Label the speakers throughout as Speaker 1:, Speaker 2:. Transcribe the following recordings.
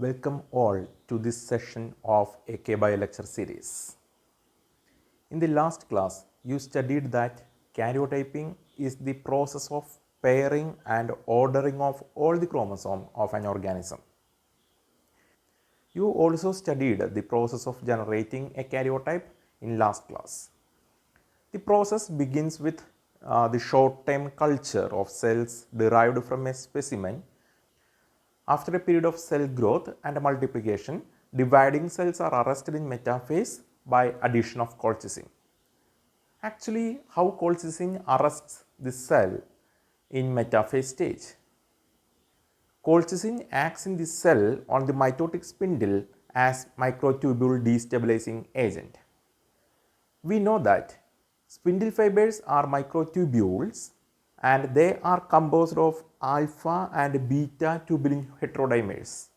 Speaker 1: Welcome all to this session of AK Bio lecture series. In the last class, you studied that karyotyping is the process of pairing and ordering of all the chromosomes of an organism. You also studied the process of generating a karyotype in last class. The process begins with the short-term culture of cells derived from a specimen. After a period of cell growth and multiplication, dividing cells are arrested in metaphase by addition of colchicine. Actually, how colchicine arrests the cell in metaphase stage? Colchicine acts in the cell on the mitotic spindle as microtubule destabilizing agent. We know that spindle fibers are microtubules and they are composed of alpha and beta tubulin heterodimers.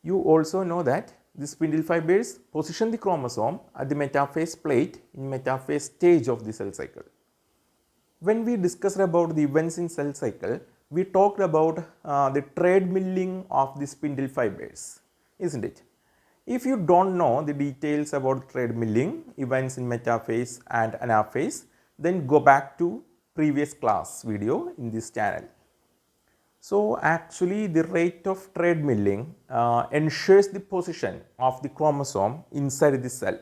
Speaker 1: You also know that the spindle fibers position the chromosome at the metaphase plate in metaphase stage of the cell cycle. When we discussed about the events in cell cycle, we talked about the treadmilling of the spindle fibers, isn't it? If you don't know the details about treadmilling events in metaphase and anaphase, then go back to previous class video in this channel. So actually the rate of treadmilling ensures the position of the chromosome inside the cell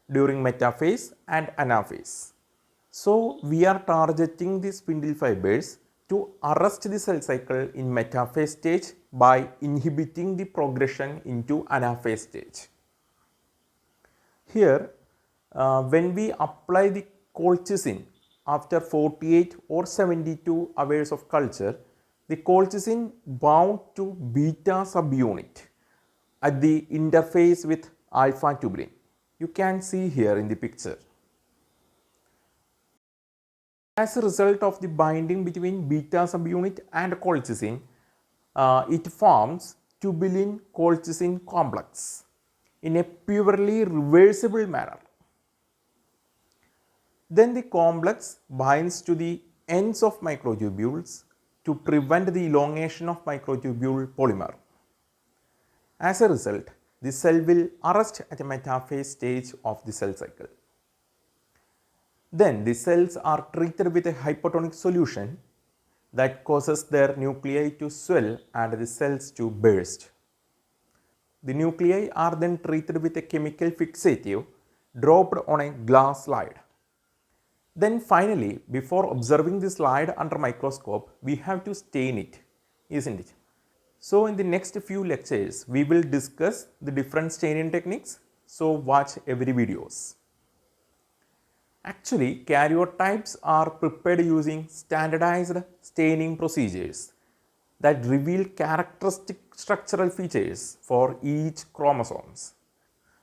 Speaker 1: during metaphase and anaphase. So we are targeting the spindle fibers to arrest the cell cycle in metaphase stage by inhibiting the progression into anaphase stage. Here, when we apply the colchicine after 48 or 72 hours of culture, the colchicine bound to beta subunit at the interface with alpha tubulin. You can see here in the picture. As a result of the binding between beta subunit and colchicine, it forms tubulin colchicine complex in a purely reversible manner. Then the complex binds to the ends of microtubules to prevent the elongation of microtubule polymer. As a result, the cell will arrest at a metaphase stage of the cell cycle. Then the cells are treated with a hypotonic solution that causes their nuclei to swell and the cells to burst. The nuclei are then treated with a chemical fixative dropped on a glass slide. Then finally, before observing the slide under microscope, we have to stain it, isn't it? So in the next few lectures, we will discuss the different staining techniques, so watch every videos. Actually, karyotypes are prepared using standardized staining procedures that reveal characteristic structural features for each chromosomes.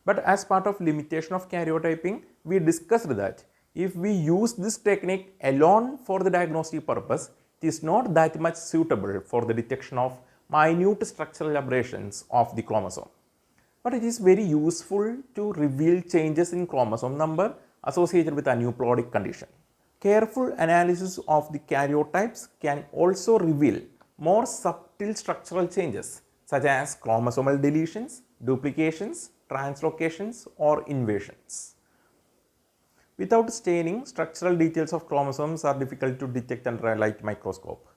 Speaker 1: But as part of limitation of karyotyping, we discussed that if we use this technique alone for the diagnostic purpose, it is not that much suitable for the detection of minute structural aberrations of the chromosome. But it is very useful to reveal changes in chromosome number associated with aneuploidic condition. Careful analysis of the karyotypes can also reveal more subtle structural changes such as chromosomal deletions, duplications, translocations or inversions. Without staining, structural details of chromosomes are difficult to detect under a light microscope.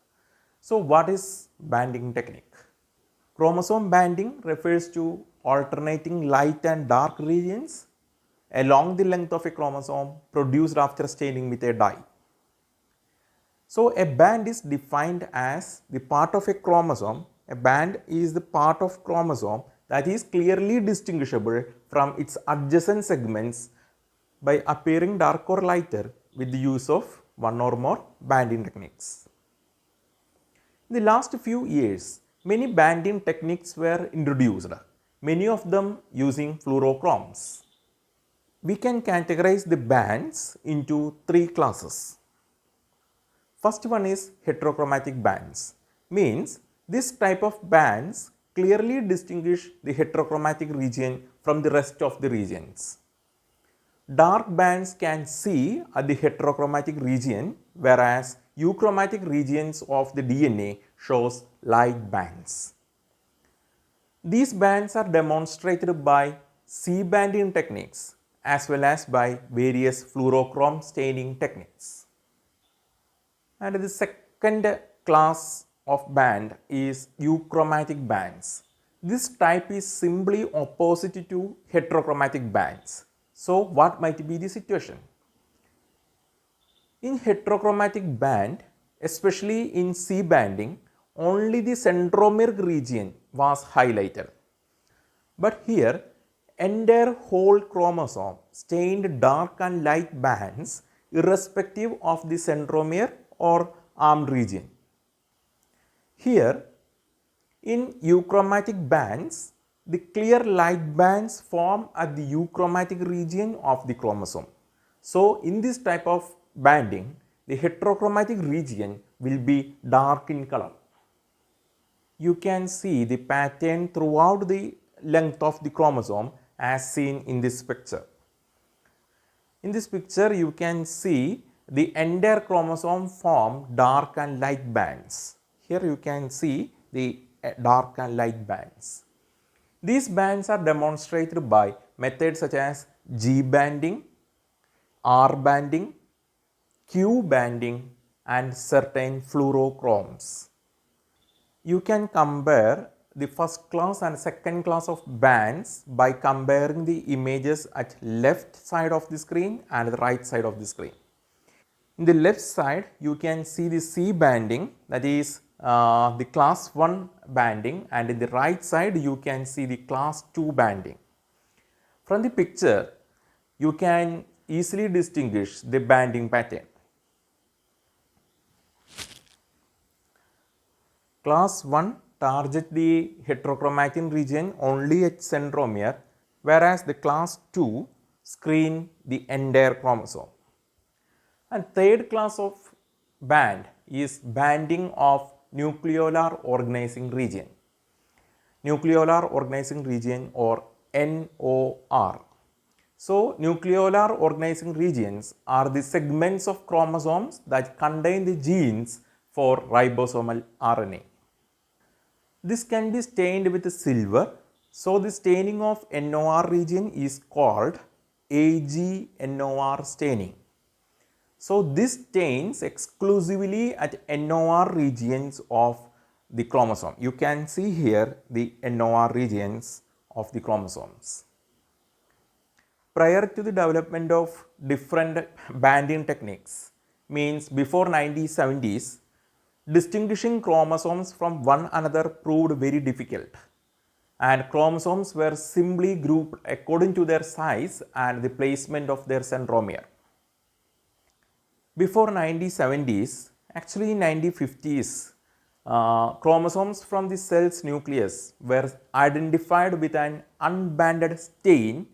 Speaker 1: So what is banding technique? Chromosome banding refers to alternating light and dark regions along the length of a chromosome produced after staining with a dye. So a band is defined as the part of a chromosome. A band is the part of chromosome that is clearly distinguishable from its adjacent segments by appearing dark or lighter with the use of one or more banding techniques. In the last few years, many banding techniques were introduced, many of them using fluorochromes. We can categorize the bands into three classes. First one is heterochromatic bands, means this type of bands clearly distinguish the heterochromatic region from the rest of the regions. Dark bands can see at the heterochromatic region, whereas euchromatic regions of the DNA shows light bands. These bands are demonstrated by C banding techniques as well as by various fluorochrome staining techniques. And the second class of band is euchromatic bands. This type is simply opposite to heterochromatic bands. So what might be the situation? In heterochromatic band, especially in C banding, only the centromere region was highlighted. But here, entire whole chromosome stained dark and light bands irrespective of the centromere or arm region. Here, in euchromatic bands, the clear light bands form at the euchromatic region of the chromosome. So, in this type of banding, the heterochromatic region will be dark in color. You can see the pattern throughout the length of the chromosome as seen in this picture. In this picture, you can see the entire chromosome form dark and light bands. Here you can see the dark and light bands. These bands are demonstrated by methods such as G banding, R banding, Q banding and certain fluorochromes. You can compare the first class and second class of bands by comparing the images at left side of the screen and the right side of the screen. In the left side, you can see the C banding, that is the class 1 banding, and in the right side, you can see the class 2 banding. From the picture, you can easily distinguish the banding pattern. Class 1 target the heterochromatin region only at centromere, whereas the class 2 screen the entire chromosome. And third class of band is banding of nucleolar organizing region. Nucleolar organizing region or NOR. So, nucleolar organizing regions are the segments of chromosomes that contain the genes for ribosomal RNA. This can be stained with silver. So, the staining of NOR region is called AgNOR staining. So, this stains exclusively at NOR regions of the chromosome. You can see here the NOR regions of the chromosomes. Prior to the development of different banding techniques, means before 1970s, distinguishing chromosomes from one another proved very difficult, and chromosomes were simply grouped according to their size and the placement of their centromere. Before 1970s, actually in 1950s, chromosomes from the cell's nucleus were identified with an unbanded stain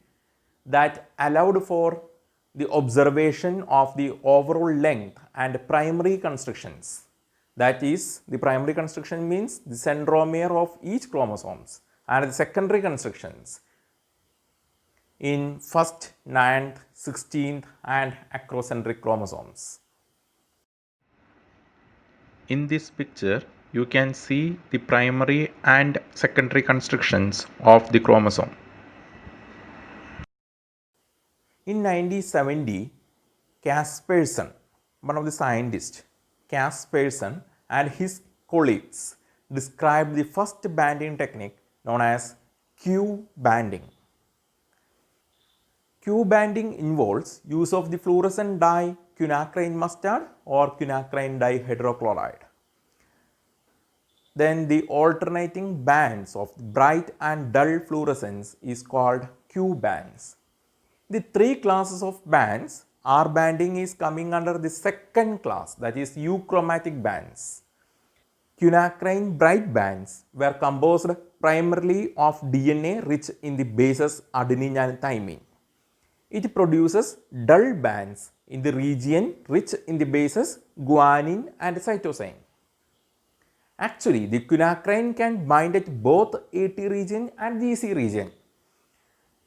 Speaker 1: that allowed for the observation of the overall length and primary constructions. That is, the primary construction means the centromere of each chromosomes, and the secondary constructions in 1st, 9th, 16th and acrocentric chromosomes. In this picture, you can see the primary and secondary constructions of the chromosome. In 1970, Kasperson, one of the scientists, Kasperson and his colleagues described the first banding technique known as Q banding. Q banding involves use of the fluorescent dye quinacrine mustard or quinacrine dihydrochloride. Then the alternating bands of bright and dull fluorescence is called Q bands. The three classes of bands, R banding is coming under the second class, that is euchromatic bands. Quinacrine bright bands were composed primarily of DNA rich in the bases adenine and thymine. It produces dull bands in the region rich in the bases guanine and cytosine. Actually, the quinacrine can bind at both AT region and GC region.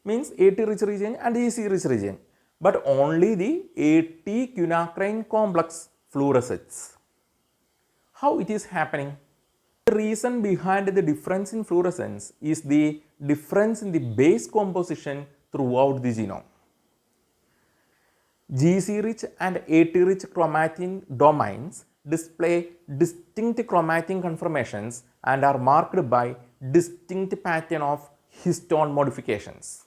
Speaker 1: Means AT rich region and GC rich region, but only the AT quinacrine complex fluoresces. How it is happening? The reason behind the difference in fluorescence is the difference in the base composition throughout the genome. GC-rich and AT-rich chromatin domains display distinct chromatin conformations and are marked by distinct pattern of histone modifications.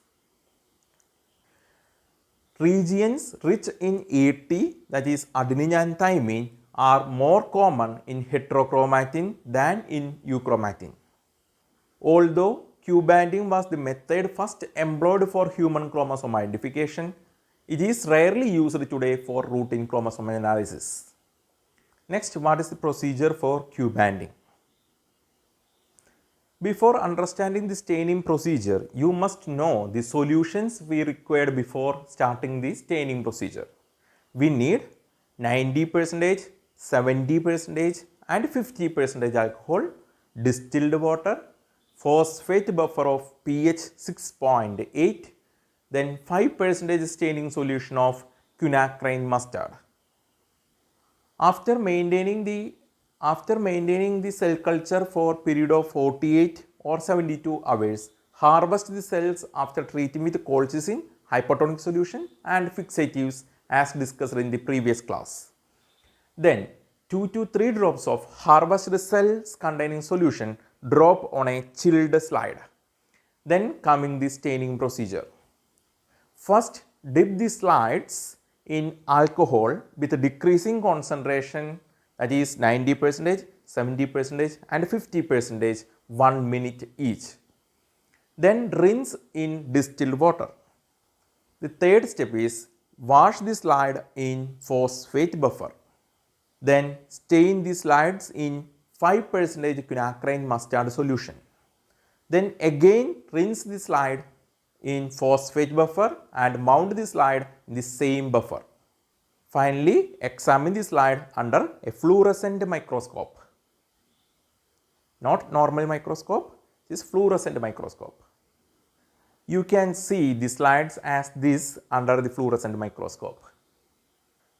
Speaker 1: Regions rich in AT, that is adenine and thymine, are more common in heterochromatin than in euchromatin. Although Q-banding was the method first employed for human chromosome identification, it is rarely used today for routine chromosome analysis. Next, what is the procedure for Q-banding? Before understanding the staining procedure, you must know the solutions we required before starting the staining procedure. We need 90%, 70% and 50% alcohol, distilled water, phosphate buffer of pH 6.8, then 5% staining solution of quinacridone mustard. After maintaining the cell culture for period of 48 or 72 hours, harvest the cells after treating with colchicine, hypotonic solution and fixatives as discussed in the previous class. Then 2 to 3 drops of harvested cells containing solution drop on a chilled slide. Then coming the staining procedure. First, dip the slides in alcohol with a decreasing concentration, that is 90%, 70% and 50%, 1 minute each. Then rinse in distilled water. The third step is wash the slide in phosphate buffer. Then stain the slides in 5% quinacridone mustard solution. Then again rinse the slide in phosphate buffer and mount the slide in the same buffer. Finally, examine the slide under a fluorescent microscope. Not normal microscope, it is fluorescent microscope. You can see the slides as this under the fluorescent microscope.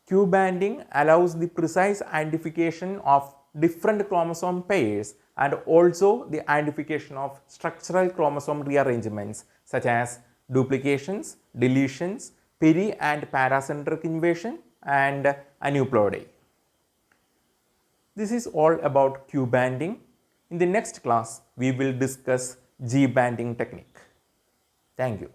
Speaker 1: Q-banding allows the precise identification of different chromosome pairs and also the identification of structural chromosome rearrangements such as duplications, deletions, peri and paracentric invasion and aneuploidy. This is all about Q-banding. In the next class, we will discuss G-banding technique. Thank you.